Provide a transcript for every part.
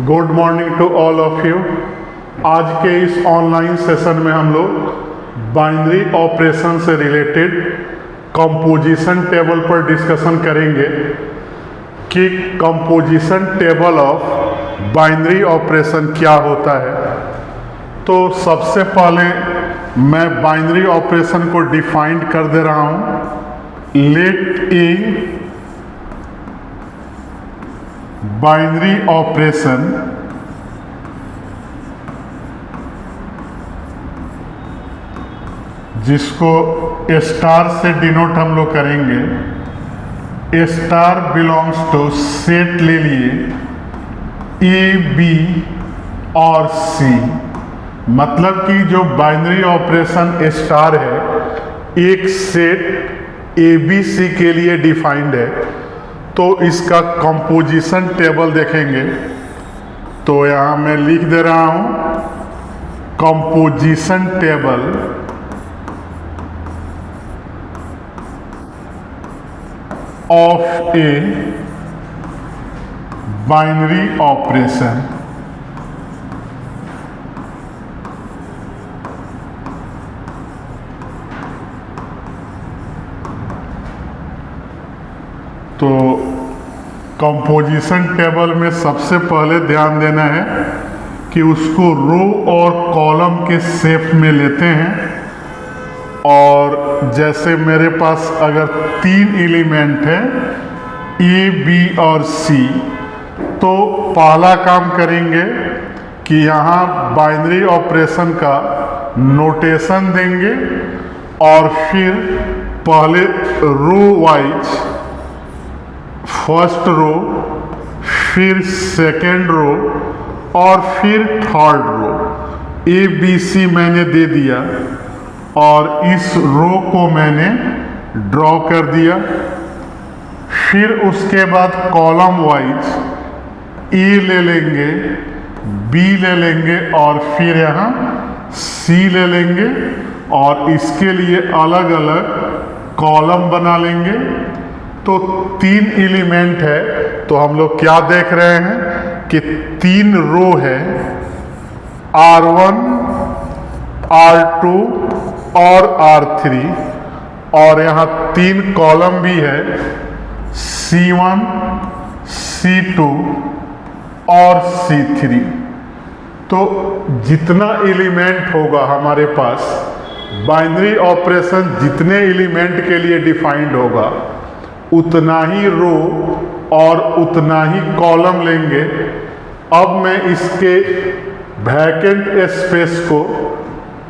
Good morning to all of you. आज के इस ऑनलाइन सेशन में हम लोग बाइनरी ऑपरेशन से रिलेटेड कंपोजिशन टेबल पर डिस्कशन करेंगे कि composition table of binary operation क्या होता है। तो सबसे पहले मैं बाइनरी ऑपरेशन को डिफाइन कर दे रहा हूँ। लेट ए बाइनरी ऑपरेशन जिसको स्टार से डिनोट हम लोग करेंगे। स्टार बिलोंग्स टू सेट ले लिए ए बी और सी, मतलब कि जो बाइनरी ऑपरेशन स्टार है एक सेट ए बी सी के लिए डिफाइंड है। तो इसका कंपोजिशन टेबल देखेंगे तो यहाँ मैं लिख दे रहा हूँ composition table of a binary operation. तो कंपोजिशन टेबल में सबसे पहले ध्यान देना है कि उसको रो और कॉलम के शेप में लेते हैं। और जैसे मेरे पास अगर 3 एलिमेंट है ए बी और सी, तो पहला काम करेंगे कि यहाँ बाइनरी ऑपरेशन का नोटेशन देंगे और फिर पहले रो वाइज फर्स्ट रो, फिर सेकेंड रो और फिर third row A B C मैंने दे दिया और इस रो को मैंने ड्रॉ कर दिया। फिर उसके बाद कॉलम वाइज ए ले लेंगे, बी ले लेंगे और फिर यहाँ सी ले लेंगे और इसके लिए अलग अलग कॉलम बना लेंगे। तो 3 एलिमेंट है तो हम लोग क्या देख रहे हैं कि 3 रो है R1, R2 और R3 और यहाँ 3 कॉलम भी है C1, C2 और C3। तो जितना एलिमेंट होगा हमारे पास बाइनरी ऑपरेशन जितने एलिमेंट के लिए डिफाइंड होगा उतना ही रो और उतना ही कॉलम लेंगे। अब मैं इसके वैकेंट स्पेस को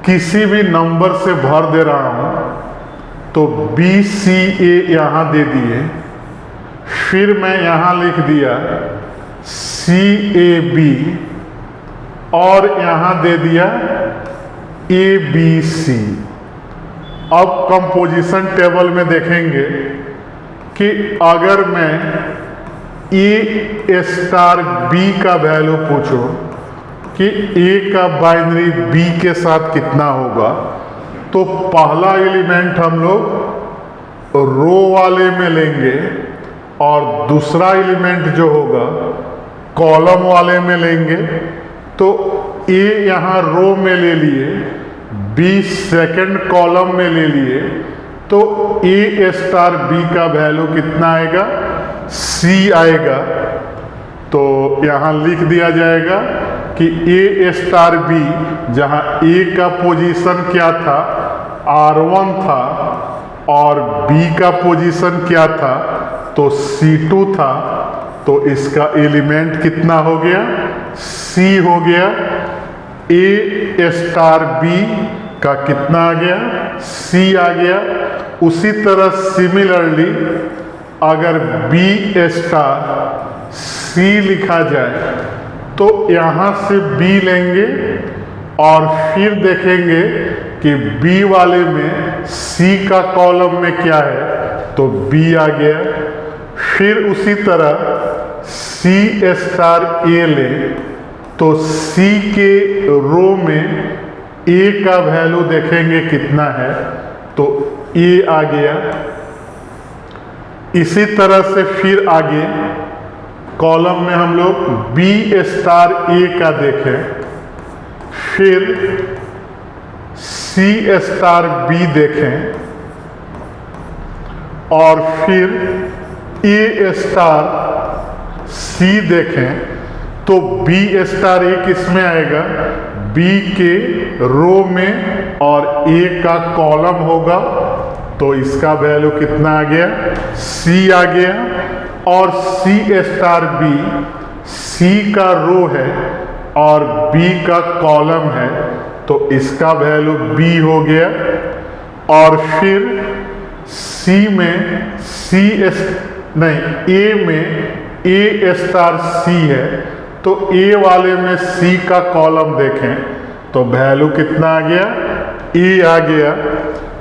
किसी भी नंबर से भर दे रहा हूँ। तो बी सी ए यहाँ दे दिए, फिर मैं यहाँ लिख दिया सी ए बी और यहाँ दे दिया ए बी सी। अब कंपोजिशन टेबल में देखेंगे कि अगर मैं ए स्टार बी का वैल्यू पूछो कि ए का बाइनरी बी के साथ कितना होगा, तो पहला एलिमेंट हम लोग रो वाले में लेंगे और दूसरा एलिमेंट जो होगा कॉलम वाले में लेंगे। तो ए यहाँ रो में ले लिए, बी सेकंड कॉलम में ले लिए, तो ए स्टार बी का वैल्यू कितना आएगा, सी आएगा। तो यहाँ लिख दिया जाएगा कि ए स्टार बी, जहाँ ए का पोजीशन क्या था R1 था और बी का पोजीशन क्या था तो C2 था। तो इसका एलिमेंट कितना हो गया, C हो गया। ए स्टार बी का कितना आ गया, C आ गया। उसी तरह सिमिलरली अगर बी स्टार C लिखा जाए तो यहाँ से B लेंगे और फिर देखेंगे कि B वाले में C का कॉलम में क्या है तो B आ गया। फिर उसी तरह C स्टार A ले तो C के रो में A का वैल्यू देखेंगे कितना है तो A आ गया। इसी तरह से फिर आगे कॉलम में हम लोग बी स्टार ए का देखें, फिर सी स्टार बी देखें और फिर ए स्टार सी देखें, तो बी स्टार ए किस में आएगा? बी के रो में और ए का कॉलम होगा, तो इसका वैल्यू कितना आ गया? सी आ गया। और सी स्टार बी, सी का रो है और बी का कॉलम है, तो इसका वैल्यू बी हो गया। और फिर सी में ए में ए स्टार सी है, तो ए वाले में सी का कॉलम देखें तो वैल्यू कितना आ गया? ए आ गया।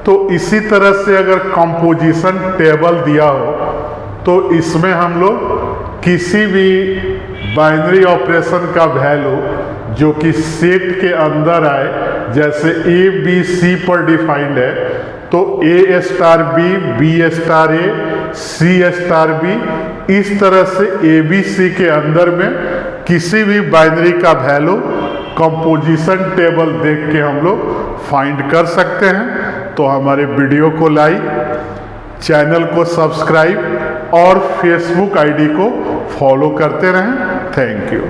तो इसी तरह से अगर कंपोजिशन टेबल दिया हो तो इसमें हम लोग किसी भी बाइनरी ऑपरेशन का वैल्यू जो कि सेट के अंदर आए, जैसे ए बी सी पर डिफाइंड है, तो ए स्टार बी, बी स्टार ए, सी स्टार बी, इस तरह से ए बी सी के अंदर में किसी भी बाइनरी का वैल्यू कंपोजिशन टेबल देख के हम लोग फाइंड कर सकते हैं। तो हमारे वीडियो को लाइक, चैनल को सब्सक्राइब और फेसबुक आईडी को फॉलो करते रहें। Thank you.